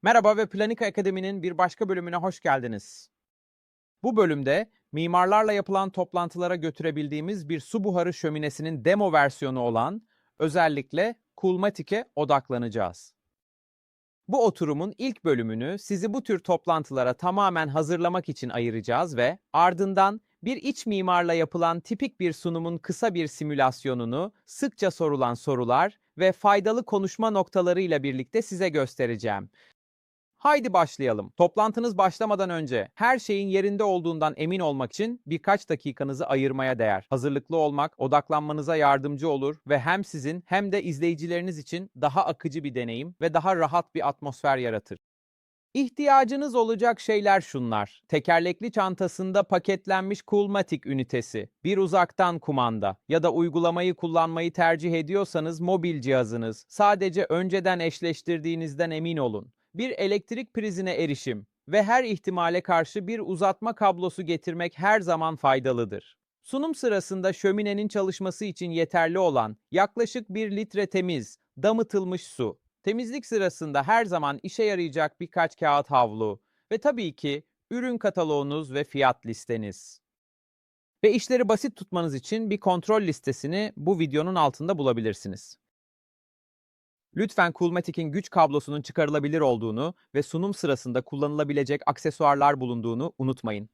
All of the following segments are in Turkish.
Merhaba ve Planika Akademi'nin bir başka bölümüne hoş geldiniz. Bu bölümde mimarlarla yapılan toplantılara götürebildiğimiz bir su buharı şöminesinin demo versiyonu olan özellikle Coolmatic'e odaklanacağız. Bu oturumun ilk bölümünü sizi bu tür toplantılara tamamen hazırlamak için ayıracağız ve ardından bir iç mimarla yapılan tipik bir sunumun kısa bir simülasyonunu, sıkça sorulan sorular ve faydalı konuşma noktalarıyla birlikte size göstereceğim. Haydi başlayalım. Toplantınız başlamadan önce her şeyin yerinde olduğundan emin olmak için birkaç dakikanızı ayırmaya değer. Hazırlıklı olmak, odaklanmanıza yardımcı olur ve hem sizin hem de izleyicileriniz için daha akıcı bir deneyim ve daha rahat bir atmosfer yaratır. İhtiyacınız olacak şeyler şunlar: tekerlekli çantasında paketlenmiş Coolmatic ünitesi, bir uzaktan kumanda ya da uygulamayı kullanmayı tercih ediyorsanız mobil cihazınız. Sadece önceden eşleştirdiğinizden emin olun. Bir elektrik prizine erişim ve her ihtimale karşı bir uzatma kablosu getirmek her zaman faydalıdır. Sunum sırasında şöminenin çalışması için yeterli olan yaklaşık 1 litre temiz, damıtılmış su. Temizlik sırasında her zaman işe yarayacak birkaç kağıt havlu ve tabii ki ürün kataloğunuz ve fiyat listeniz. Ve işleri basit tutmanız için bir kontrol listesini bu videonun altında bulabilirsiniz. Lütfen Coolmatic'in güç kablosunun çıkarılabilir olduğunu ve sunum sırasında kullanılabilecek aksesuarlar bulunduğunu unutmayın.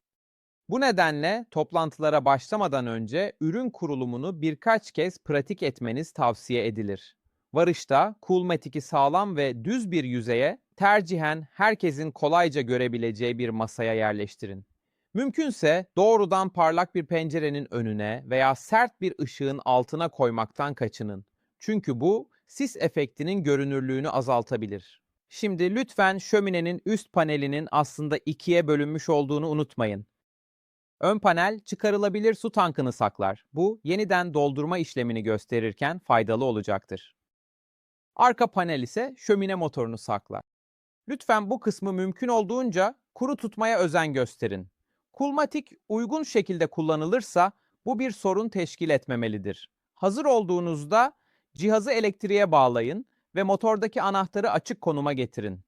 Bu nedenle toplantılara başlamadan önce ürün kurulumunu birkaç kez pratik etmeniz tavsiye edilir. Varışta Coolmatic'i sağlam ve düz bir yüzeye, tercihen herkesin kolayca görebileceği bir masaya yerleştirin. Mümkünse doğrudan parlak bir pencerenin önüne veya sert bir ışığın altına koymaktan kaçının. Çünkü bu sis efektinin görünürlüğünü azaltabilir. Şimdi lütfen şöminenin üst panelinin aslında ikiye bölünmüş olduğunu unutmayın. Ön panel çıkarılabilir su tankını saklar. Bu yeniden doldurma işlemini gösterirken faydalı olacaktır. Arka panel ise şömine motorunu saklar. Lütfen bu kısmı mümkün olduğunca kuru tutmaya özen gösterin. Kulmatik uygun şekilde kullanılırsa bu bir sorun teşkil etmemelidir. Hazır olduğunuzda cihazı elektriğe bağlayın ve motordaki anahtarı açık konuma getirin.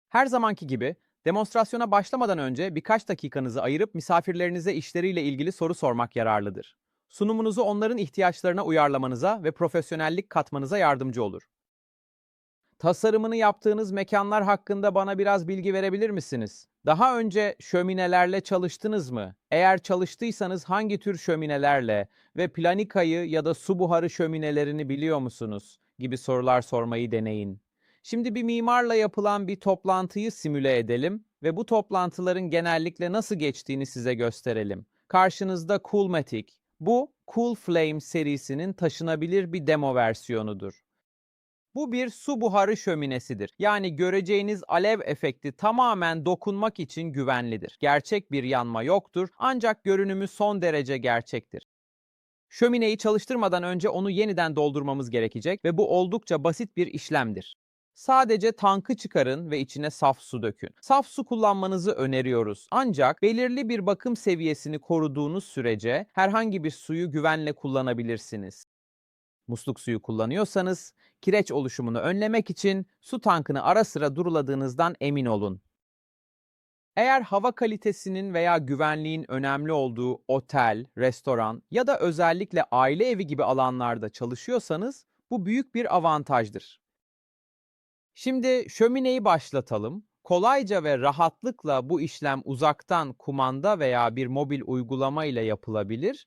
Her zamanki gibi demonstrasyona başlamadan önce birkaç dakikanızı ayırıp misafirlerinize işleriyle ilgili soru sormak yararlıdır. Sunumunuzu onların ihtiyaçlarına uyarlamanıza ve profesyonellik katmanıza yardımcı olur. Tasarımını yaptığınız mekanlar hakkında bana biraz bilgi verebilir misiniz? Daha önce şöminelerle çalıştınız mı? Eğer çalıştıysanız hangi tür şöminelerle ve planikayı ya da su buharı şöminelerini biliyor musunuz? Gibi sorular sormayı deneyin. Şimdi bir mimarla yapılan bir toplantıyı simüle edelim ve bu toplantıların genellikle nasıl geçtiğini size gösterelim. Karşınızda Coolmatic. Bu Cool Flame serisinin taşınabilir bir demo versiyonudur. Bu bir su buharı şöminesidir. Yani göreceğiniz alev efekti tamamen dokunmak için güvenlidir. Gerçek bir yanma yoktur ancak görünümü son derece gerçektir. Şömineyi çalıştırmadan önce onu yeniden doldurmamız gerekecek ve bu oldukça basit bir işlemdir. Sadece tankı çıkarın ve içine saf su dökün. Saf su kullanmanızı öneriyoruz. Ancak belirli bir bakım seviyesini koruduğunuz sürece herhangi bir suyu güvenle kullanabilirsiniz. Musluk suyu kullanıyorsanız, kireç oluşumunu önlemek için su tankını ara sıra duruladığınızdan emin olun. Eğer hava kalitesinin veya güvenliğin önemli olduğu otel, restoran ya da özellikle aile evi gibi alanlarda çalışıyorsanız bu büyük bir avantajdır. Şimdi şömineyi başlatalım. Kolayca ve rahatlıkla bu işlem uzaktan kumanda veya bir mobil uygulama ile yapılabilir.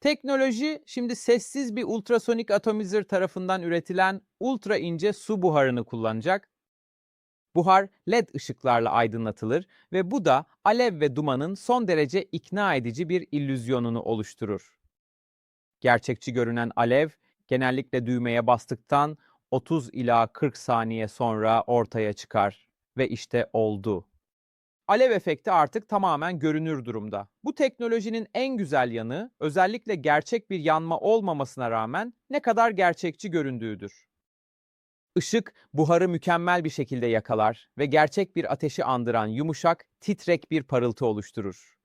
Teknoloji şimdi sessiz bir ultrasonik atomizer tarafından üretilen ultra ince su buharını kullanacak. Buhar LED ışıklarla aydınlatılır ve bu da alev ve dumanın son derece ikna edici bir illüzyonunu oluşturur. Gerçekçi görünen alev genellikle düğmeye bastıktan 30 ila 40 saniye sonra ortaya çıkar ve işte oldu. Alev efekti artık tamamen görünür durumda. Bu teknolojinin en güzel yanı, özellikle gerçek bir yanma olmamasına rağmen ne kadar gerçekçi göründüğüdür. Işık buharı mükemmel bir şekilde yakalar ve gerçek bir ateşi andıran yumuşak, titrek bir parıltı oluşturur.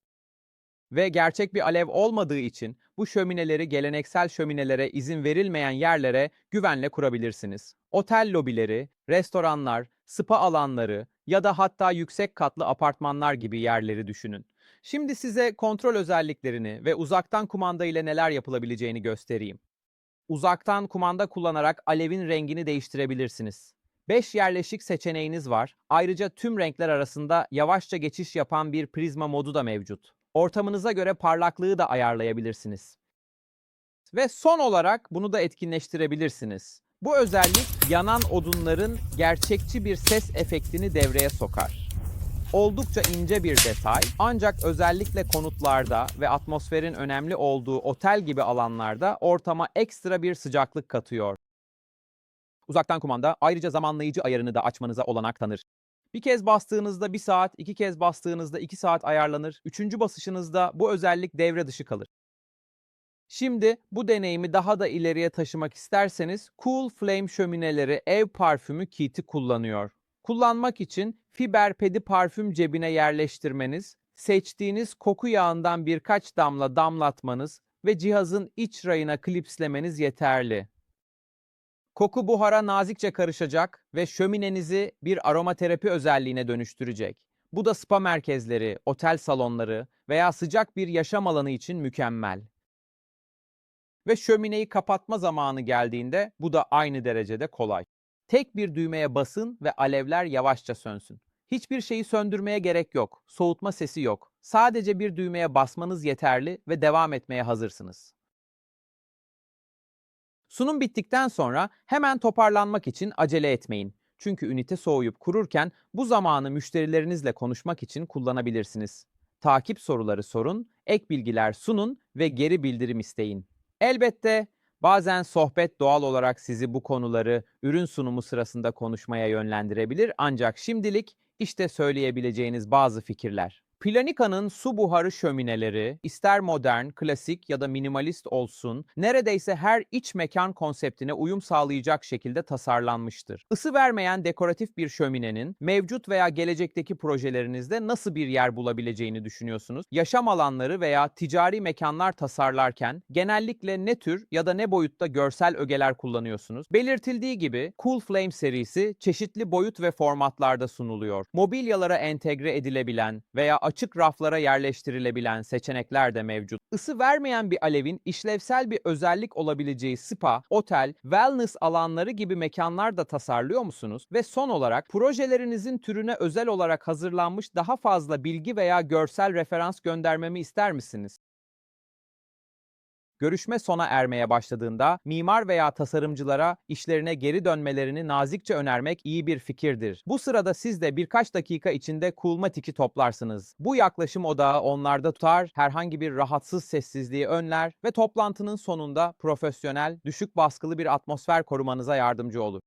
Ve gerçek bir alev olmadığı için bu şömineleri geleneksel şöminelere izin verilmeyen yerlere güvenle kurabilirsiniz. Otel lobileri, restoranlar, spa alanları ya da hatta yüksek katlı apartmanlar gibi yerleri düşünün. Şimdi size kontrol özelliklerini ve uzaktan kumanda ile neler yapılabileceğini göstereyim. Uzaktan kumanda kullanarak alevin rengini değiştirebilirsiniz. 5 yerleşik seçeneğiniz var. Ayrıca tüm renkler arasında yavaşça geçiş yapan bir prizma modu da mevcut. Ortamınıza göre parlaklığı da ayarlayabilirsiniz. Ve son olarak bunu da etkinleştirebilirsiniz. Bu özellik yanan odunların gerçekçi bir ses efektini devreye sokar. Oldukça ince bir detay, ancak özellikle konutlarda ve atmosferin önemli olduğu otel gibi alanlarda ortama ekstra bir sıcaklık katıyor. Uzaktan kumanda ayrıca zamanlayıcı ayarını da açmanıza olanak tanır. Bir kez bastığınızda 1 saat, 2 kez bastığınızda 2 saat ayarlanır, 3. basışınızda bu özellik devre dışı kalır. Şimdi bu deneyimi daha da ileriye taşımak isterseniz Cool Flame şömineleri ev parfümü kit'i kullanıyor. Kullanmak için fiber pedi parfüm cebine yerleştirmeniz, seçtiğiniz koku yağından birkaç damla damlatmanız ve cihazın iç rayına klipslemeniz yeterli. Koku buhara nazikçe karışacak ve şöminenizi bir aromaterapi özelliğine dönüştürecek. Bu da spa merkezleri, otel salonları veya sıcak bir yaşam alanı için mükemmel. Ve şömineyi kapatma zamanı geldiğinde bu da aynı derecede kolay. Tek bir düğmeye basın ve alevler yavaşça sönsün. Hiçbir şeyi söndürmeye gerek yok. Soğutma sesi yok. Sadece bir düğmeye basmanız yeterli ve devam etmeye hazırsınız. Sunum bittikten sonra hemen toparlanmak için acele etmeyin. Çünkü ünite soğuyup kururken bu zamanı müşterilerinizle konuşmak için kullanabilirsiniz. Takip soruları sorun, ek bilgiler sunun ve geri bildirim isteyin. Elbette bazen sohbet doğal olarak sizi bu konuları ürün sunumu sırasında konuşmaya yönlendirebilir, ancak şimdilik işte söyleyebileceğiniz bazı fikirler. Planika'nın su buharı şömineleri, ister modern, klasik ya da minimalist olsun, neredeyse her iç mekan konseptine uyum sağlayacak şekilde tasarlanmıştır. Isı vermeyen dekoratif bir şöminenin mevcut veya gelecekteki projelerinizde nasıl bir yer bulabileceğini düşünüyorsunuz? Yaşam alanları veya ticari mekanlar tasarlarken genellikle ne tür ya da ne boyutta görsel ögeler kullanıyorsunuz? Belirtildiği gibi Cool Flame serisi çeşitli boyut ve formatlarda sunuluyor. Mobilyalara entegre edilebilen veya açık raflara yerleştirilebilen seçenekler de mevcut. Isı vermeyen bir alevin işlevsel bir özellik olabileceği spa, otel, wellness alanları gibi mekanlar da tasarlıyor musunuz? Ve son olarak projelerinizin türüne özel olarak hazırlanmış daha fazla bilgi veya görsel referans göndermemi ister misiniz? Görüşme sona ermeye başladığında mimar veya tasarımcılara işlerine geri dönmelerini nazikçe önermek iyi bir fikirdir. Bu sırada siz de birkaç dakika içinde Coolmatic'i toplarsınız. Bu yaklaşım odağı onlarda tutar, herhangi bir rahatsız sessizliği önler ve toplantının sonunda profesyonel, düşük baskılı bir atmosfer korumanıza yardımcı olur.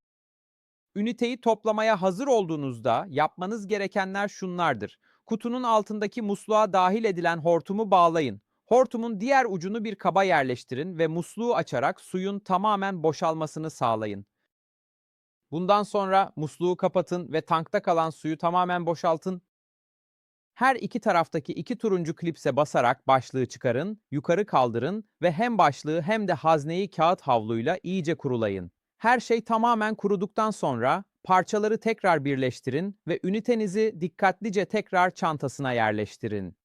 Üniteyi toplamaya hazır olduğunuzda yapmanız gerekenler şunlardır. Kutunun altındaki musluğa dahil edilen hortumu bağlayın. Hortumun diğer ucunu bir kaba yerleştirin ve musluğu açarak suyun tamamen boşalmasını sağlayın. Bundan sonra musluğu kapatın ve tankta kalan suyu tamamen boşaltın. Her iki taraftaki iki turuncu klipse basarak başlığı çıkarın, yukarı kaldırın ve hem başlığı hem de hazneyi kağıt havluyla iyice kurulayın. Her şey tamamen kuruduktan sonra parçaları tekrar birleştirin ve ünitenizi dikkatlice tekrar çantasına yerleştirin.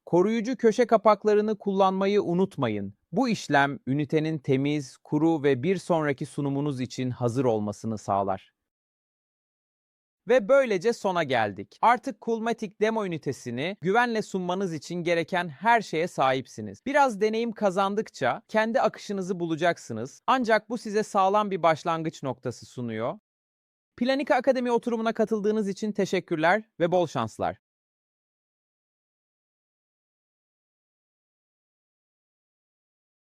Koruyucu köşe kapaklarını kullanmayı unutmayın. Bu işlem ünitenin temiz, kuru ve bir sonraki sunumunuz için hazır olmasını sağlar. Ve böylece sona geldik. Artık Coolmatic demo ünitesini güvenle sunmanız için gereken her şeye sahipsiniz. Biraz deneyim kazandıkça kendi akışınızı bulacaksınız. Ancak bu size sağlam bir başlangıç noktası sunuyor. Planika Akademi oturumuna katıldığınız için teşekkürler ve bol şanslar.